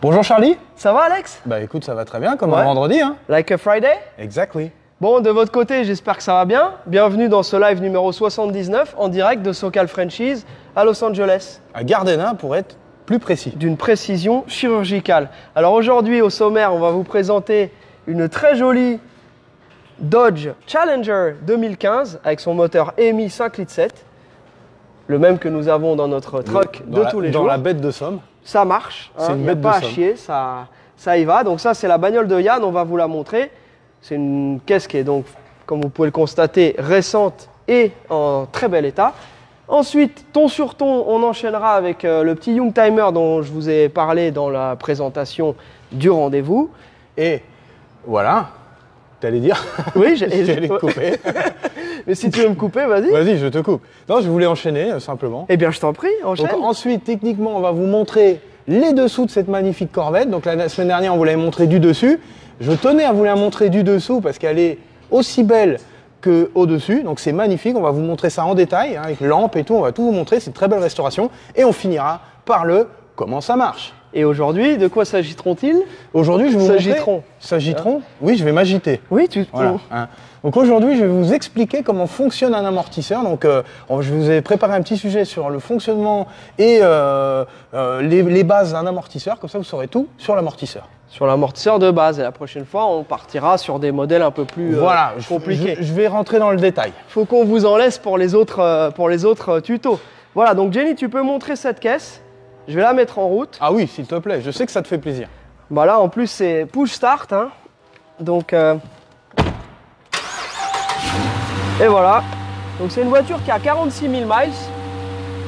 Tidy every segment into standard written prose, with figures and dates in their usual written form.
Bonjour Charlie. Ça va Alex? Bah écoute, ça va très bien, comme un vendredi hein. Like a Friday? Exactly. Bon, de votre côté, j'espère que ça va bien. Bienvenue dans ce live numéro 79 en direct de SoCal Franchise à Los Angeles. À Gardena pour être plus précis. D'une précision chirurgicale. Alors aujourd'hui, au sommaire, on va vous présenter une très jolie Dodge Challenger 2015 avec son moteur EMI 5,7 litres. Le même que nous avons dans notre truck de tous les jours. Dans la bête de Somme. Ça marche, C'est une bête de pas à Somme. chier, ça y va. Donc ça, c'est la bagnole de Yann, on va vous la montrer. C'est une caisse qui est donc, comme vous pouvez le constater, récente et en très bel état. Ensuite, ton sur ton, on enchaînera avec le petit Youngtimer dont je vous ai parlé dans la présentation du rendez-vous. Et voilà, t'allais dire. Oui, j'allais te couper. Mais si tu veux me couper, vas-y. Vas-y, je te coupe. Non, je voulais enchaîner simplement. Eh bien, je t'en prie, enchaîne. Donc ensuite, techniquement, on va vous montrer les dessous de cette magnifique Corvette. Donc la semaine dernière, on vous l'avait montré du dessus. Je tenais à vous la montrer du dessous parce qu'elle est aussi belle qu'au-dessus. Donc c'est magnifique. On va vous montrer ça en détail, hein, avec lampe et tout. On va tout vous montrer. C'est une très belle restauration. Et on finira par le comment ça marche. Et aujourd'hui, de quoi s'agit-on-il? Aujourd'hui, je vais vous montrer... S'agitron. Oui, je vais m'agiter. Oui, tu... Voilà, hein. Donc aujourd'hui, je vais vous expliquer comment fonctionne un amortisseur. Donc je vous ai préparé un petit sujet sur le fonctionnement et les bases d'un amortisseur. Comme ça, vous saurez tout sur l'amortisseur. Sur l'amortisseur de base. Et la prochaine fois, on partira sur des modèles un peu plus compliqués. Je vais rentrer dans le détail. Faut qu'on vous en laisse pour les autres tutos. Voilà, donc Jenny, tu peux montrer cette caisse. Je vais la mettre en route. Ah oui, s'il te plaît, je sais que ça te fait plaisir. Bah là, en plus, c'est push start. Hein. Donc, et voilà. Donc, c'est une voiture qui a 46 000 miles.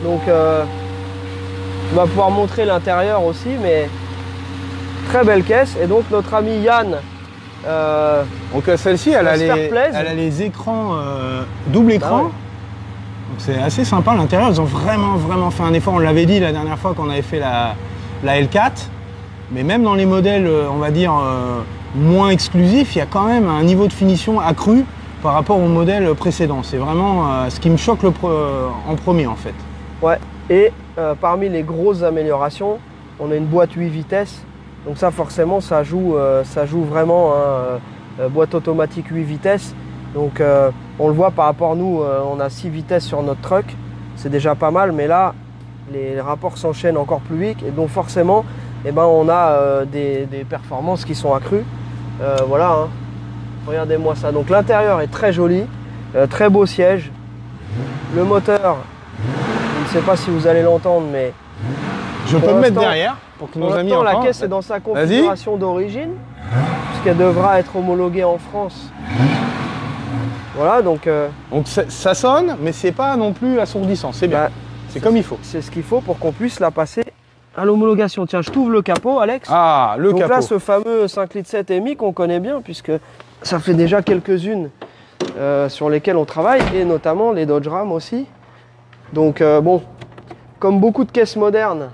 Donc, on va pouvoir montrer l'intérieur aussi, mais très belle caisse. Et donc, notre ami Yann. Donc, celle-ci, elle a les écrans double écran. Ah ouais. C'est assez sympa à l'intérieur, ils ont vraiment fait un effort, on l'avait dit la dernière fois qu'on avait fait la L4, mais même dans les modèles, on va dire, moins exclusifs, il y a quand même un niveau de finition accru par rapport au modèle précédent. C'est vraiment ce qui me choque en premier en fait. Ouais, et parmi les grosses améliorations, on a une boîte 8 vitesses, donc ça forcément ça joue vraiment, hein, boîte automatique 8 vitesses. Donc on le voit par rapport à nous, on a 6 vitesses sur notre truck, c'est déjà pas mal, mais là les rapports s'enchaînent encore plus vite et donc forcément eh ben, on a des performances qui sont accrues. Voilà, hein. Regardez-moi ça. Donc l'intérieur est très joli, très beau siège. Le moteur, je ne sais pas si vous allez l'entendre, mais je peux me mettre derrière pour que nos amis entendent. La caisse est dans sa configuration d'origine, puisqu'elle devra être homologuée en France. Voilà, donc ça sonne, mais c'est pas non plus assourdissant, c'est bien. C'est comme il faut. C'est ce qu'il faut pour qu'on puisse la passer à l'homologation. Tiens, je t'ouvre le capot, Alex. Ah, le capot. Donc là, ce fameux 5,7 litres EMI qu'on connaît bien, puisque ça fait déjà quelques-unes sur lesquelles on travaille, et notamment les Dodge Ram aussi. Donc bon, comme beaucoup de caisses modernes.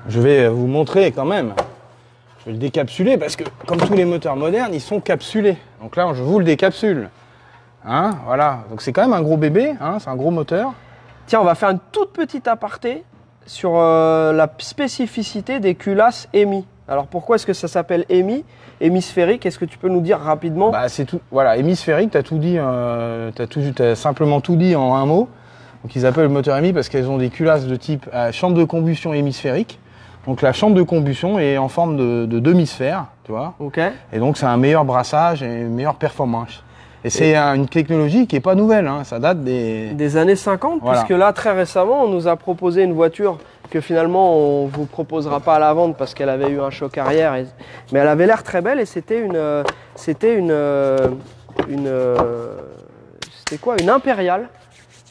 Je vais vous montrer quand même. Je vais le décapsuler parce que, comme tous les moteurs modernes, ils sont capsulés. Donc là, je vous le décapsule. Hein, voilà. Donc c'est quand même un gros bébé, hein, c'est un gros moteur. Tiens, on va faire une toute petite aparté sur la spécificité des culasses EMI. Alors pourquoi est-ce que ça s'appelle EMI, hémisphérique? Est-ce que tu peux nous dire rapidement? Bah, c'est tout. Voilà, hémisphérique, tu as tout dit, t'as simplement tout dit en un mot. Donc ils appellent le moteur EMI parce qu'elles ont des culasses de type chambre de combustion hémisphérique. Donc la chambre de combustion est en forme de demi-sphère, tu vois. Ok. Et donc c'est un meilleur brassage et une meilleure performance. Et c'est une technologie qui n'est pas nouvelle, hein. Ça date des années 50, voilà. Puisque là très récemment on nous a proposé une voiture que finalement on ne vous proposera pas à la vente parce qu'elle avait eu un choc arrière, mais elle avait l'air très belle et c'était une Impériale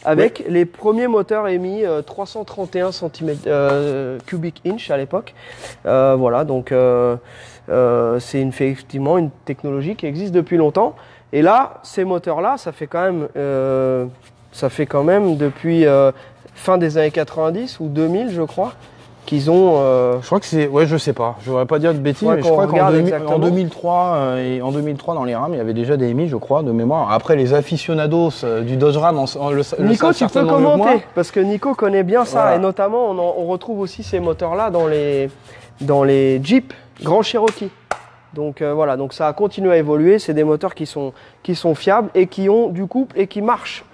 avec les premiers moteurs EMI 331 cubic inch à l'époque. Voilà, donc c'est effectivement une technologie qui existe depuis longtemps. Et là, ces moteurs-là, ça fait quand même depuis fin des années 90 ou 2000, je crois, qu'ils ont. Je crois que c'est. Ouais, je sais pas. Je voudrais pas dire de bêtises, mais je crois qu'en 2003, et en 2003, dans les rames, il y avait déjà des EMI, je crois, de mémoire. Après, les aficionados du Dodge Ram Nico, tu peux commenter, parce que Nico connaît bien ça, voilà. et notamment, on retrouve aussi ces moteurs-là dans les Jeep Grand Cherokee. Donc voilà, donc ça a continué à évoluer. C'est des moteurs qui sont fiables et qui ont du couple et qui marchent.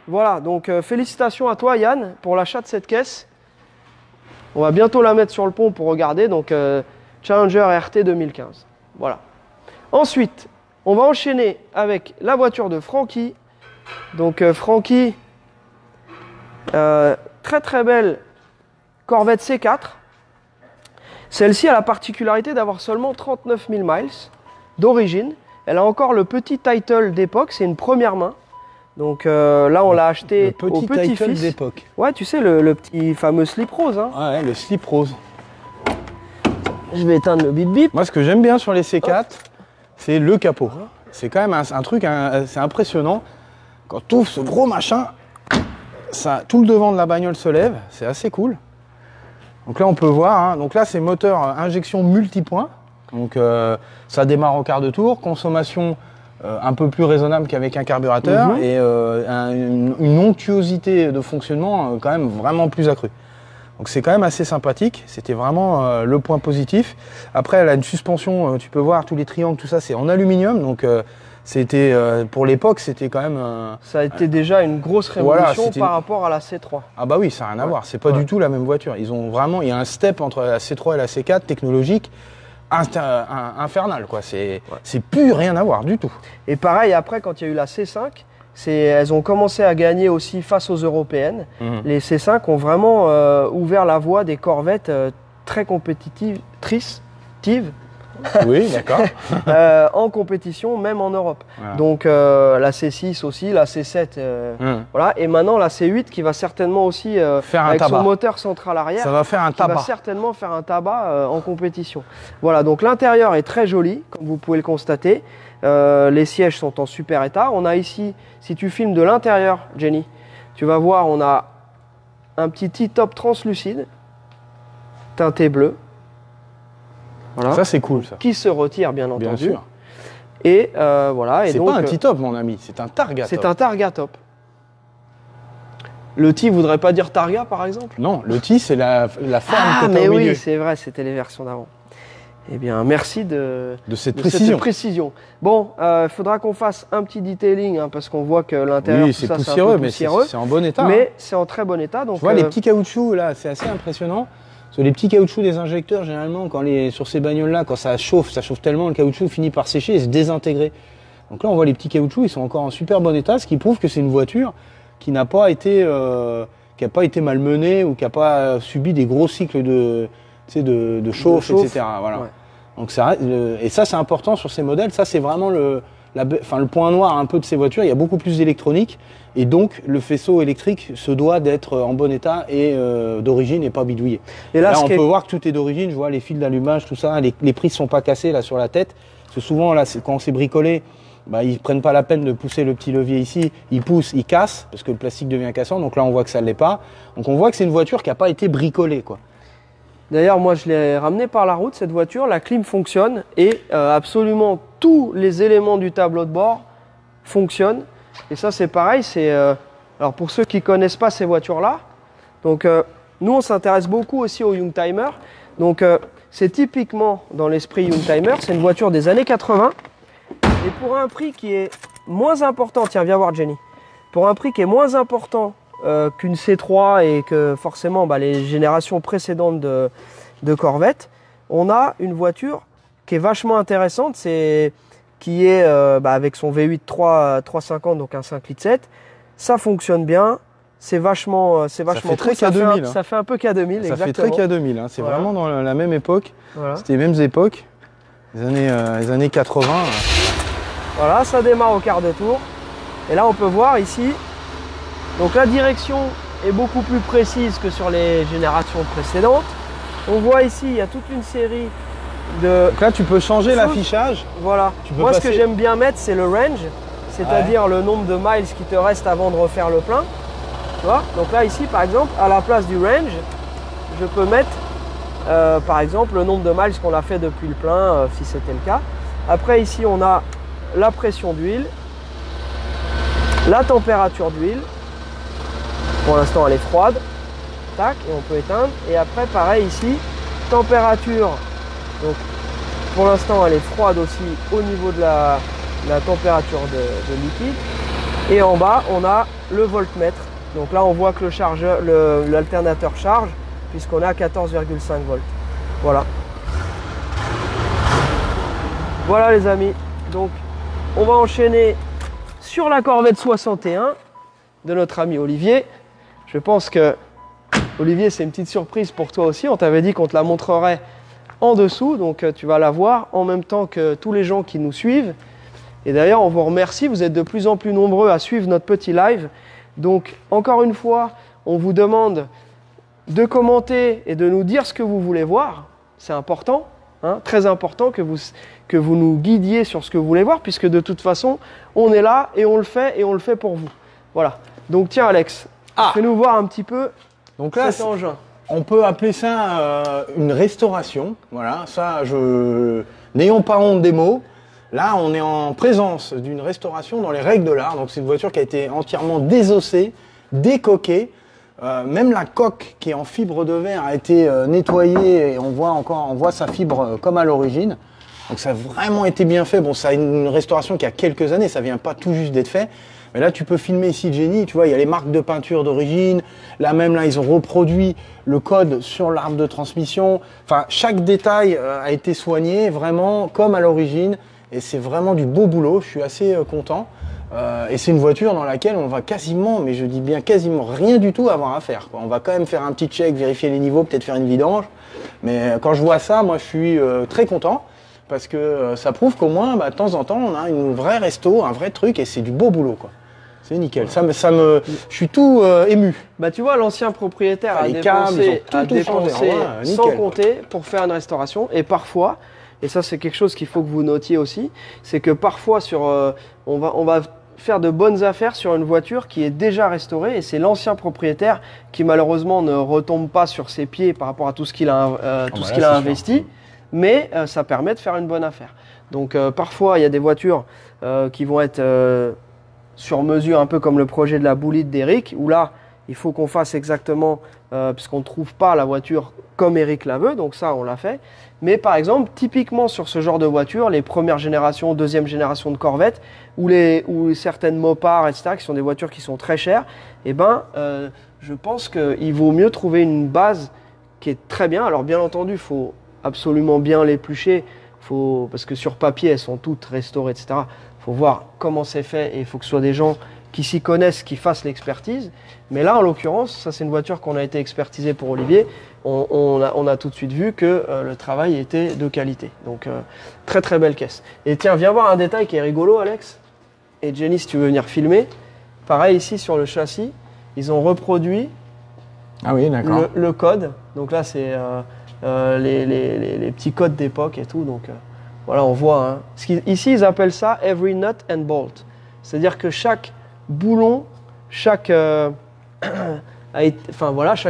Voilà, donc félicitations à toi Yann pour l'achat de cette caisse. On va bientôt la mettre sur le pont pour regarder. Donc Challenger RT 2015. Voilà. Ensuite, on va enchaîner avec la voiture de Francky. Donc Francky, très très belle Corvette C4. Celle-ci a la particularité d'avoir seulement 39 000 miles d'origine. Elle a encore le petit title d'époque, c'est une première main. Donc là, on l'a acheté au petit-fils d'époque. Ouais, tu sais, le petit fameux slip rose. Hein. Ouais, le slip rose. Je vais éteindre le bip bip. Moi, ce que j'aime bien sur les C4, c'est le capot. C'est quand même un truc, c'est impressionnant. Quand tu ouvres ce gros machin, tout le devant de la bagnole se lève. C'est assez cool. Donc là, on peut voir. Hein, donc là, c'est moteur injection multipoint. Donc ça démarre au quart de tour. Consommation un peu plus raisonnable qu'avec un carburateur et une onctuosité de fonctionnement quand même vraiment plus accrue. Donc c'est quand même assez sympathique, c'était vraiment le point positif. Après elle a une suspension, tu peux voir tous les triangles, tout ça c'est en aluminium, donc c'était pour l'époque c'était quand même... ça a été déjà une grosse révolution par rapport à la C3. Ah bah oui, ça n'a rien à voir, c'est pas du tout la même voiture. Ils ont vraiment, il y a un step entre la C3 et la C4 technologique, infernal quoi, c'est plus rien à voir du tout. Et pareil après quand il y a eu la C5, elles ont commencé à gagner aussi face aux européennes. Les C5 ont vraiment ouvert la voie des Corvettes très compétitives. Oui, d'accord. En compétition, même en Europe. Voilà. Donc la C6 aussi, la C7, voilà. Et maintenant la C8 qui va certainement aussi faire avec son moteur central arrière. Ça va faire un tabac. Va certainement faire un tabac en compétition. Voilà. Donc l'intérieur est très joli, comme vous pouvez le constater. Les sièges sont en super état. On a ici, si tu filmes de l'intérieur, Jenny, tu vas voir, on a un petit T-top translucide, teinté bleu. Voilà. Ça c'est cool ça. Qui se retire bien entendu. Bien sûr. Et voilà. C'est pas un T-top mon ami, c'est un Targa top. C'est un Targa top. Le T voudrait pas dire Targa par exemple? Non, le T c'est la forme que mais au milieu. Oui, c'est vrai, c'était les versions d'avant. Eh bien, merci de cette précision. Bon, il faudra qu'on fasse un petit detailing hein, parce qu'on voit que l'intérieur, oui, c'est poussiéreux, mais c'est en bon état. Mais c'est en très bon état. Donc, tu vois, les petits caoutchoucs là, c'est assez impressionnant. Parce que les petits caoutchoucs des injecteurs, généralement, sur ces bagnoles-là, quand ça chauffe tellement, le caoutchouc finit par sécher et se désintégrer. Donc là, on voit les petits caoutchoucs, ils sont encore en super bon état, ce qui prouve que c'est une voiture qui n'a pas été, malmenée ou qui n'a pas subi des gros cycles de chauffe, etc. Voilà. Ouais. Donc et ça, c'est important sur ces modèles. Ça, c'est vraiment le point noir un peu de ces voitures. Il y a beaucoup plus d'électronique et donc le faisceau électrique se doit d'être en bon état et d'origine et pas bidouillé. Et là on peut voir que tout est d'origine. Je vois les fils d'allumage, tout ça. Les prises sont pas cassées là sur la tête. Parce que souvent là, quand c'est bricolé, ils prennent pas la peine de pousser le petit levier ici. Ils poussent, ils cassent parce que le plastique devient cassant. Donc là, on voit que ça ne l'est pas. Donc on voit que c'est une voiture qui n'a pas été bricolée, quoi. D'ailleurs, moi, je l'ai ramenée par la route, cette voiture. La clim fonctionne et absolument tous les éléments du tableau de bord fonctionnent. Et ça, c'est pareil. Alors, pour ceux qui ne connaissent pas ces voitures-là, donc nous, on s'intéresse beaucoup aussi au Youngtimer. Donc, c'est typiquement dans l'esprit Youngtimer. C'est une voiture des années 80. Et pour un prix qui est moins important, tiens, viens voir Jenny. Pour un prix qui est moins important qu'une C3 et que forcément les générations précédentes de Corvette, on a une voiture qui est vachement intéressante, qui est avec son V8 350, donc un 5,7 litres, ça fonctionne bien, c'est vachement ça fait cool. Très K2000, ça fait un peu K2000, ça exactement. fait très K2000, hein. C'est vraiment dans la même époque, c'était les mêmes époques, les années 80. Voilà, ça démarre au quart de tour, et là on peut voir ici. Donc la direction est beaucoup plus précise que sur les générations précédentes. On voit ici, il y a toute une série de... Donc là, tu peux changer l'affichage. Voilà. Moi, ce que j'aime bien mettre, c'est le range, c'est-à-dire le nombre de miles qui te reste avant de refaire le plein. Tu vois? Donc là, ici, par exemple, à la place du range, je peux mettre par exemple le nombre de miles qu'on a fait depuis le plein, si c'était le cas. Après ici on a la pression d'huile, la température d'huile. Pour l'instant elle est froide. Tac, et on peut éteindre. Et après pareil ici, température. Donc pour l'instant elle est froide aussi au niveau de la température de liquide. Et en bas on a le voltmètre. Donc là on voit que l'alternateur charge puisqu'on est à 14,5 volts. Voilà. Voilà les amis. Donc on va enchaîner sur la Corvette 61 de notre ami Olivier. Je pense que Olivier, c'est une petite surprise pour toi aussi. On t'avait dit qu'on te la montrerait en dessous, donc tu vas la voir en même temps que tous les gens qui nous suivent. Et d'ailleurs, on vous remercie, vous êtes de plus en plus nombreux à suivre notre petit live. Donc, encore une fois, on vous demande de commenter et de nous dire ce que vous voulez voir. C'est important, hein, très important que vous nous guidiez sur ce que vous voulez voir, puisque de toute façon, on est là et on le fait pour vous. Voilà. Donc, tiens, Alex, fais-nous voir un petit peu. Donc là, cet engin. On peut appeler ça une restauration. Voilà, ça, n'ayons pas honte des mots. Là, on est en présence d'une restauration dans les règles de l'art. Donc, c'est une voiture qui a été entièrement désossée, décoquée. Même la coque qui est en fibre de verre a été nettoyée et on voit sa fibre comme à l'origine. Donc, ça a vraiment été bien fait. Bon, ça a une restauration qui a quelques années. Ça vient pas tout juste d'être fait. Mais là, tu peux filmer ici Jenny, tu vois, il y a les marques de peinture d'origine. Là, ils ont reproduit le code sur l'arbre de transmission. Enfin, chaque détail a été soigné vraiment comme à l'origine. Et c'est vraiment du beau boulot. Je suis assez content. Et c'est une voiture dans laquelle on va quasiment, mais je dis bien quasiment rien du tout avoir à faire, quoi. On va quand même faire un petit check, vérifier les niveaux, peut-être faire une vidange. Mais quand je vois ça, moi, je suis très content. Parce que ça prouve qu'au moins, de temps en temps, on a une vraie resto, un vrai truc, et c'est du beau boulot, quoi. C'est nickel. Je suis tout ému. Tu vois, l'ancien propriétaire a dépensé sans compter pour faire une restauration. Et parfois, et ça c'est quelque chose qu'il faut que vous notiez aussi, c'est que parfois on va faire de bonnes affaires sur une voiture qui est déjà restaurée, et c'est l'ancien propriétaire qui malheureusement ne retombe pas sur ses pieds par rapport à tout ce qu'il a, investi. Mais ça permet de faire une bonne affaire. Donc parfois, il y a des voitures qui vont être sur mesure, un peu comme le projet de la boulite d'Eric, où là, il faut qu'on fasse exactement, puisqu'on ne trouve pas la voiture comme Eric la veut, donc ça, on l'a fait. Mais par exemple, typiquement sur ce genre de voiture, les premières générations, deuxième génération de Corvette, ou certaines Mopar, etc., qui sont des voitures qui sont très chères, je pense qu'il vaut mieux trouver une base qui est très bien. Alors bien entendu, il faut absolument bien l'éplucher, parce que sur papier elles sont toutes restaurées, etc. Il faut voir comment c'est fait et il faut que ce soit des gens qui s'y connaissent, qui fassent l'expertise. Mais là en l'occurrence, ça c'est une voiture qu'on a été expertisée pour Olivier. On a tout de suite vu que le travail était de qualité. Donc très très belle caisse. Et tiens, viens voir un détail qui est rigolo, Alex. Et Jenny, si tu veux venir filmer. Pareil ici sur le châssis, ils ont reproduit le code. Donc là c'est les petits codes d'époque et tout, donc voilà, on voit, hein. Ici ils appellent ça every nut and bolt, c'est-à-dire que chaque boulon, chaque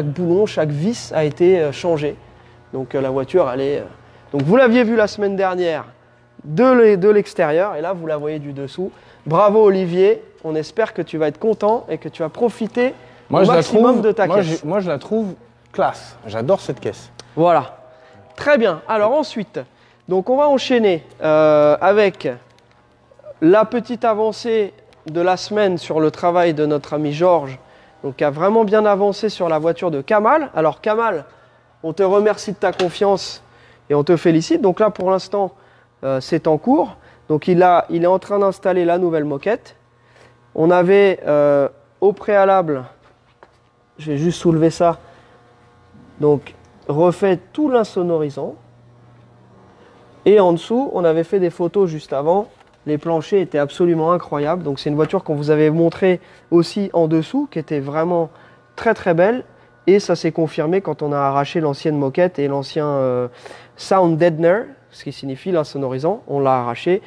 boulon, chaque vis a été changé. Donc la voiture, elle est donc vous l'aviez vu la semaine dernière de l'extérieur, et là vous la voyez du dessous. Bravo Olivier, on espère que tu vas être content et que tu vas profiter au maximum de ta caisse. Moi je la trouve classe, j'adore cette caisse. Voilà, très bien. Alors ensuite, donc on va enchaîner avec la petite avancée de la semaine sur le travail de notre ami Georges, donc qui a vraiment bien avancé sur la voiture de Kamal. Alors Kamal, on te remercie de ta confiance et on te félicite. Donc là pour l'instant, c'est en cours. Donc il est en train d'installer la nouvelle moquette. On avait au préalable, je vais juste soulever ça, donc refait tout l'insonorisant. Et en dessous, on avait fait des photos juste avant. Les planchers étaient absolument incroyables. Donc c'est une voiture qu'on vous avait montrée aussi en dessous, qui était vraiment très très belle. Et ça s'est confirmé quand on a arraché l'ancienne moquette et l'ancien sound deadener, ce qui signifie l'insonorisant. On l'a arraché.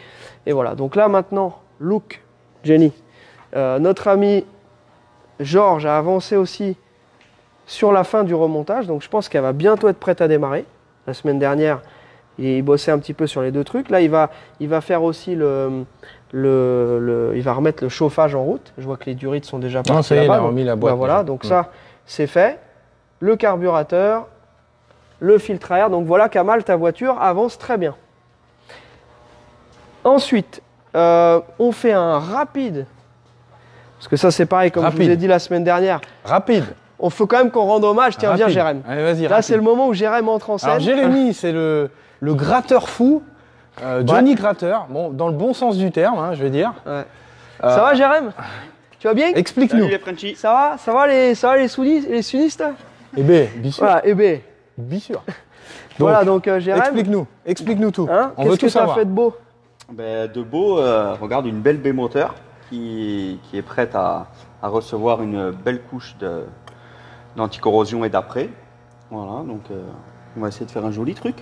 Et voilà. Donc là maintenant, look, Jenny. Notre ami Georges a avancé aussi sur la fin du remontage. Donc je pense qu'elle va bientôt être prête à démarrer. La semaine dernière, il bossait un petit peu sur les deux trucs. Là, il va faire aussi il va remettre le chauffage en route. Je vois que les durites sont déjà partis. Non, ça y est, il là-bas. a remis la boîte. Ben voilà, donc ça, c'est fait. Le carburateur, le filtre à air. Donc voilà, Kamal, ta voiture avance très bien. Ensuite, on fait un rapide. Parce que ça, c'est pareil, comme je vous ai dit la semaine dernière. Rapide. On faut quand même qu'on rende hommage. Tiens, viens, Jérém. Allez, vas-y. Là, c'est le moment où Jérém entre en scène. Alors, Jérémy, c'est le gratteur fou. Johnny Gratteur. Bon, dans le bon sens du terme, hein, je vais dire. Ouais. Ça va, Jérém? Tu vas bien? Explique-nous. Ça va les sunnistes? Eh bien, bien sûr. Voilà, Bien sûr. Voilà, donc Jérém. Explique-nous tout. Hein, on veut tout savoir. Qu'est-ce que tu as fait de beau? De beau, regarde, une belle baie moteur qui est prête à recevoir une belle couche d'anticorrosion et d'après. Voilà, donc on va essayer de faire un joli truc.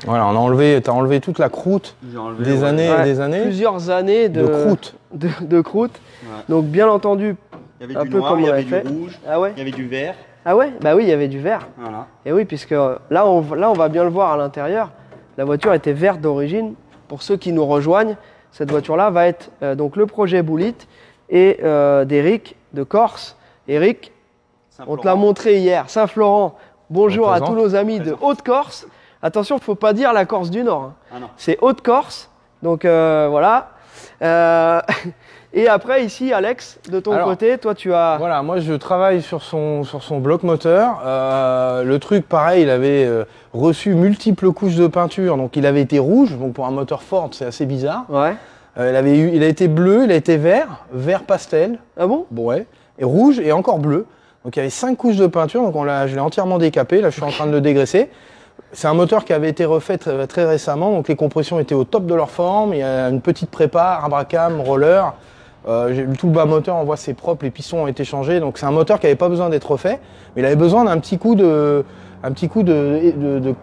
Voilà, t'as enlevé toute la croûte des années et des années. Plusieurs années de croûte. De croûte. Ouais. Donc bien entendu, il y avait du noir, il y avait du rouge, ah ouais, il y avait du vert. Ah ouais? Bah oui, il y avait du vert. Voilà. Et oui, puisque là on va bien le voir à l'intérieur. La voiture était verte d'origine. Pour ceux qui nous rejoignent, cette voiture-là va être donc le projet Bullitt et d'Eric de Corse. Eric, on te l'a montré hier, Saint-Florent. Bonjour à tous nos amis de Haute-Corse. Attention, il ne faut pas dire la Corse du Nord. Hein. Ah non. C'est Haute-Corse. Donc voilà. Et après, ici, Alex, de ton côté, toi, tu as... Voilà, moi, je travaille sur son bloc moteur. Le truc, pareil, il avait reçu multiples couches de peinture. Donc, il avait été rouge. Donc, pour un moteur Ford, c'est assez bizarre. Ouais. Il a été bleu, il a été vert pastel. Ah bon? Bon, ouais. Et rouge et encore bleu. Donc, il y avait 5 couches de peinture. Donc, je l'ai entièrement décapé. Là, je suis en train de le dégraisser. C'est un moteur qui avait été refait très récemment. Donc, les compressions étaient au top de leur forme. Il y a une petite prépa, abracam, roller. Tout le bas moteur, on voit c'est propre, les pistons ont été changés, donc c'est un moteur qui n'avait pas besoin d'être refait, mais il avait besoin d'un petit coup de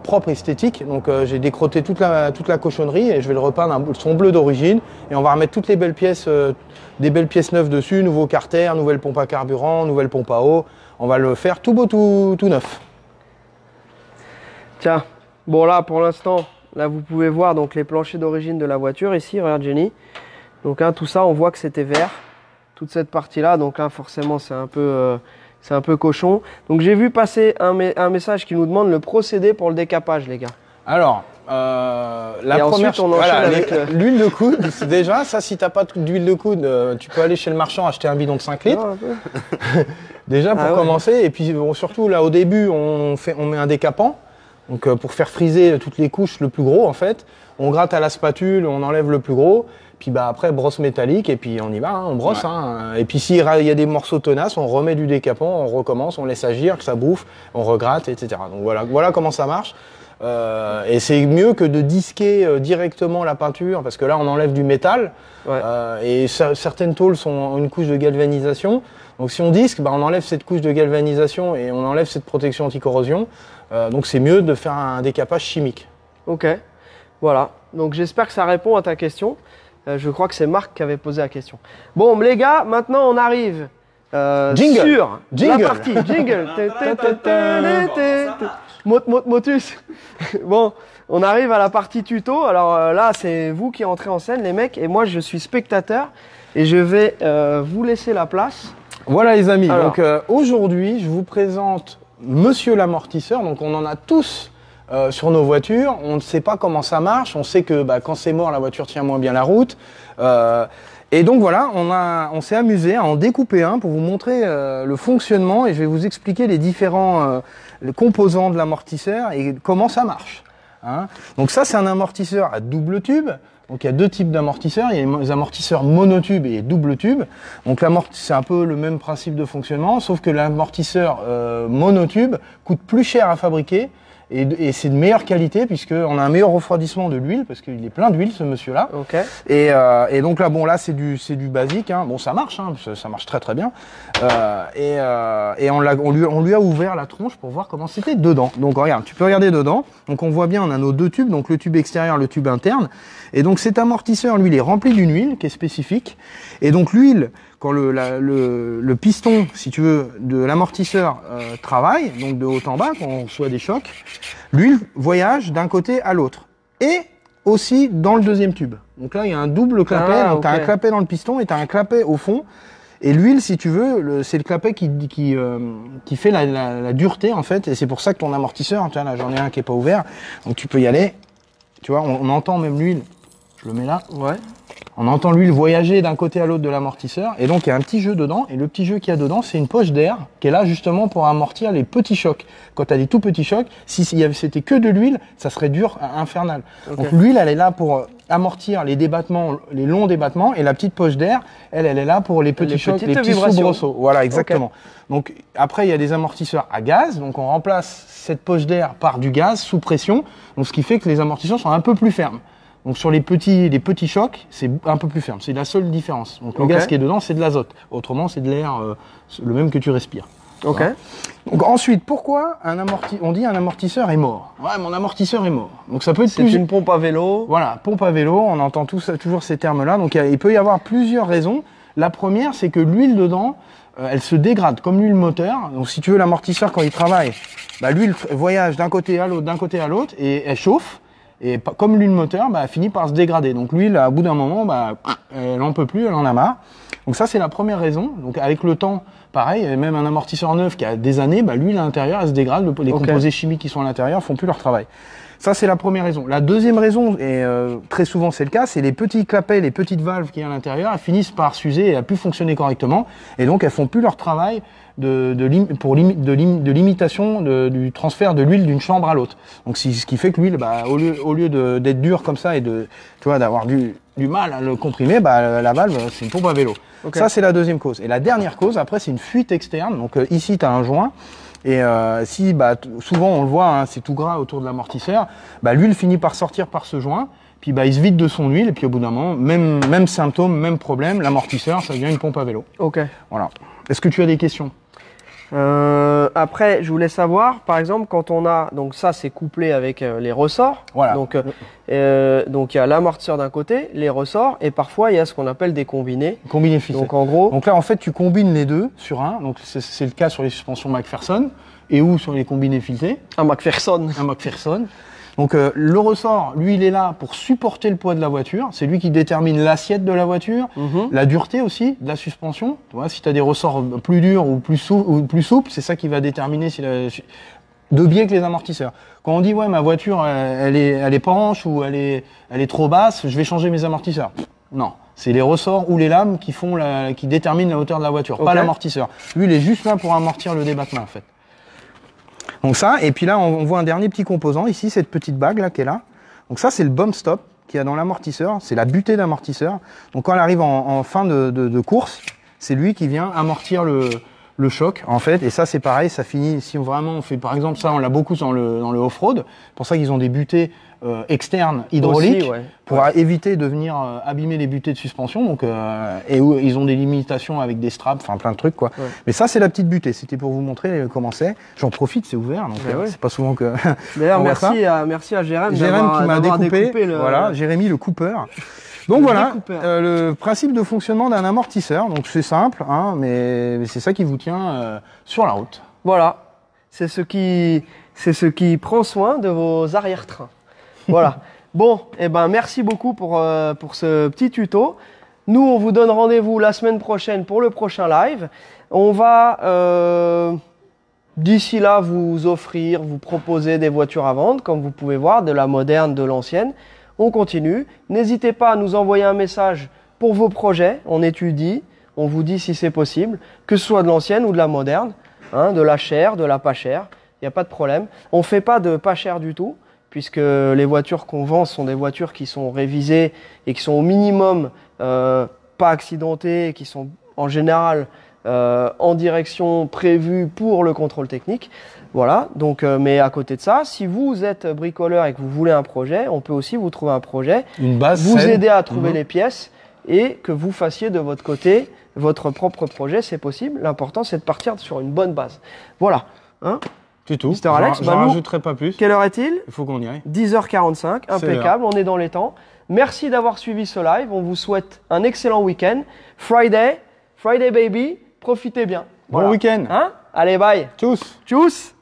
propre esthétique. Donc j'ai décrotté toute la cochonnerie et je vais le repeindre son bleu d'origine et on va remettre toutes les belles pièces, des belles pièces neuves dessus, nouveau carter, nouvelle pompe à carburant, nouvelle pompe à eau. On va le faire tout beau, tout neuf. Tiens, bon là pour l'instant, là vous pouvez voir donc les planchers d'origine de la voiture ici, regarde Jenny. Donc tout ça, on voit que c'était vert, toute cette partie-là. Donc forcément, c'est un peu cochon. Donc j'ai vu passer un message qui nous demande le procédé pour le décapage, les gars. Alors, ensuite, on enchaîne avec l'huile de coude. Déjà, ça, si t'as pas d'huile de coude, tu peux aller chez le marchand acheter un bidon de 5 litres. Déjà pour commencer. Et puis surtout là, au début, on met un décapant. Donc pour faire friser toutes les couches, le plus gros en fait. On gratte à la spatule, on enlève le plus gros. Puis après, brosse métallique, et puis on y va, hein, on brosse. Ouais. Hein. Et puis s'il y a des morceaux tenaces, on remet du décapant, on recommence, on laisse agir, que ça bouffe, on regratte, etc. Donc voilà comment ça marche. Et c'est mieux que de disquer directement la peinture, parce que là, on enlève du métal. Ouais. Et certaines tôles ont une couche de galvanisation. Donc si on disque, on enlève cette couche de galvanisation et on enlève cette protection anti-corrosion. Donc c'est mieux de faire un décapage chimique. Ok, voilà. Donc j'espère que ça répond à ta question. Je crois que c'est Marc qui avait posé la question. Bon, les gars, maintenant on arrive sur la partie jingle. Motus. Bon, on arrive à la partie tuto. Alors là, c'est vous qui entrez en scène, les mecs, et moi je suis spectateur et je vais vous laisser la place. Voilà les amis. Alors, donc aujourd'hui, je vous présente Monsieur l'amortisseur. Donc on en a tous. Sur nos voitures, on ne sait pas comment ça marche, on sait que quand c'est mort, la voiture tient moins bien la route. Et donc voilà, on s'est amusé à en découper un pour vous montrer le fonctionnement et je vais vous expliquer les différents composants de l'amortisseur et comment ça marche. Hein. Donc ça, c'est un amortisseur à double tube. Donc il y a deux types d'amortisseurs, il y a les amortisseurs monotube et double tube. Donc c'est un peu le même principe de fonctionnement, sauf que l'amortisseur monotube coûte plus cher à fabriquer. Et c'est de meilleure qualité puisqu'on a un meilleur refroidissement de l'huile parce qu'il est plein d'huile ce monsieur-là. Okay. Et donc là, bon là c'est du basique. Hein. Bon ça marche, hein, ça marche très très bien. Et on lui a ouvert la tronche pour voir comment c'était dedans. Donc regarde, tu peux regarder dedans. Donc on voit bien, on a nos deux tubes, donc le tube extérieur, le tube interne. Et donc cet amortisseur, lui, il est rempli d'une huile qui est spécifique. Et donc l'huile quand le piston, si tu veux, de l'amortisseur travaille, donc de haut en bas, quand on reçoit des chocs, l'huile voyage d'un côté à l'autre. Et aussi dans le deuxième tube. Donc là, il y a un double clapet. Donc, tu as un clapet dans le piston et tu as un clapet au fond. Et l'huile, si tu veux, c'est le clapet qui fait la dureté, en fait. Et c'est pour ça que ton amortisseur, tiens, là, j'en ai un qui est pas ouvert. Donc, tu peux y aller. Tu vois, on entend même l'huile. Je le mets là. Ouais. On entend l'huile voyager d'un côté à l'autre de l'amortisseur. Et donc, il y a un petit jeu dedans. Et le petit jeu qu'il y a dedans, c'est une poche d'air qui est là justement pour amortir les petits chocs. Quand tu as des tout petits chocs, si c'était que de l'huile, ça serait dur, infernal. Okay. Donc, l'huile, elle est là pour amortir les débattements, les longs débattements. Et la petite poche d'air, elle est là pour les petits chocs, les petits soubresauts. Voilà, exactement. Okay. Donc, après, il y a des amortisseurs à gaz. Donc, on remplace cette poche d'air par du gaz sous pression. Donc, ce qui fait que les amortisseurs sont un peu plus fermes. Donc sur les petits chocs, c'est un peu plus ferme. C'est la seule différence. Donc le gaz qui est dedans, c'est de l'azote. Autrement, c'est de l'air, le même que tu respires. Ok. Voilà. Donc ensuite, pourquoi on dit un amortisseur est mort? Ouais, mon amortisseur est mort. Donc ça peut être une pompe à vélo. Voilà, pompe à vélo. On entend toujours ces termes-là. Donc il peut y avoir plusieurs raisons. La première, c'est que l'huile dedans, elle se dégrade comme l'huile moteur. Donc si tu veux, l'amortisseur quand il travaille, l'huile voyage d'un côté à l'autre, et elle chauffe. Et comme l'huile moteur, elle finit par se dégrader. Donc l'huile, à bout d'un moment, elle en peut plus, elle en a marre. Donc ça, c'est la première raison. Donc avec le temps, pareil, même un amortisseur neuf qui a des années, l'huile à l'intérieur, elle se dégrade. Les composés chimiques qui sont à l'intérieur font plus leur travail. Ça, c'est la première raison. La deuxième raison, et très souvent c'est le cas, c'est les petits clapets, les petites valves qui y a à l'intérieur, elles finissent par s'user et à plus fonctionner correctement. Et donc, elles font plus leur travail de limitation du transfert de l'huile d'une chambre à l'autre. Donc, ce qui fait que l'huile, au lieu d'être dure comme ça et d'avoir du mal à le comprimer, la valve, c'est une pompe à vélo. Okay. Ça, c'est la deuxième cause. Et la dernière cause, après, c'est une fuite externe. Donc, ici, tu as un joint. Et souvent on le voit, hein, c'est tout gras autour de l'amortisseur, l'huile finit par sortir par ce joint, puis il se vide de son huile, et puis au bout d'un moment, même symptôme, même problème, l'amortisseur, ça devient une pompe à vélo. Ok. Voilà. Est-ce que tu as des questions? Après, je voulais savoir, par exemple, quand on a, donc ça c'est couplé avec les ressorts. Voilà. Donc il y a l'amortisseur d'un côté, les ressorts, et parfois il y a ce qu'on appelle des combinés. Combinés filetés. Donc en gros. Donc là, en fait, tu combines les deux sur un. Donc c'est le cas sur les suspensions McPherson et ou sur les combinés filetés. Un McPherson. Un McPherson. Donc le ressort, lui, il est là pour supporter le poids de la voiture. C'est lui qui détermine l'assiette de la voiture, la dureté aussi de la suspension. Tu vois, si tu as des ressorts plus durs ou plus souples, c'est ça qui va déterminer si de biais que les amortisseurs. Quand on dit ouais, ma voiture elle est penche ou elle est trop basse, je vais changer mes amortisseurs. Non, c'est les ressorts ou les lames qui déterminent la hauteur de la voiture, pas l'amortisseur. Lui, il est juste là pour amortir le débattement en fait. Donc ça, et puis là, on voit un dernier petit composant, ici, cette petite bague là qui est là. Donc ça, c'est le bump stop qu'il y a dans l'amortisseur, c'est la butée d'amortisseur. Donc quand elle arrive en fin de course, c'est lui qui vient amortir le choc, en fait. Et ça, c'est pareil, ça finit, si vraiment on fait, par exemple, ça, on l'a beaucoup dans le off-road. Pour ça qu'ils ont des butées externes hydrauliques aussi, pour éviter de venir abîmer les butées de suspension. Donc, et où ils ont des limitations avec des straps, enfin plein de trucs quoi. Ouais. Mais ça c'est la petite butée. C'était pour vous montrer comment c'est. J'en profite, c'est ouvert. Donc c'est pas souvent que. D'ailleurs merci à Jérém. Jérém qui m'a découpé. Voilà, Jérémy le coupeur. Donc voilà, le principe de fonctionnement d'un amortisseur. Donc c'est simple, hein, mais c'est ça qui vous tient sur la route. Voilà, c'est ce qui prend soin de vos arrière-trains. Voilà. Bon, merci beaucoup pour ce petit tuto. Nous, on vous donne rendez-vous la semaine prochaine pour le prochain live. On va, d'ici là, vous proposer des voitures à vendre, comme vous pouvez voir, de la moderne, de l'ancienne. On continue. N'hésitez pas à nous envoyer un message pour vos projets. On étudie, on vous dit si c'est possible, que ce soit de l'ancienne ou de la moderne, hein, de la chère, de la pas chère. Il n'y a pas de problème. On ne fait pas de pas cher du tout, puisque les voitures qu'on vend sont des voitures qui sont révisées et qui sont au minimum pas accidentées, qui sont en général en direction prévue pour le contrôle technique. Voilà, donc, mais à côté de ça, si vous êtes bricoleur et que vous voulez un projet, on peut aussi vous trouver un projet, une base vous aider à trouver les pièces et que vous fassiez de votre côté votre propre projet, c'est possible. L'important, c'est de partir sur une bonne base. Voilà. Hein, c'est tout. Mister Alex, j'en rajouterai pas plus. Quelle heure est-il? Il faut qu'on y aille. 10h45, impeccable, on est dans les temps. Merci d'avoir suivi ce live. On vous souhaite un excellent week-end. Friday baby, profitez bien. Bon week-end. Hein? Allez, bye. Tchuss. Tchuss.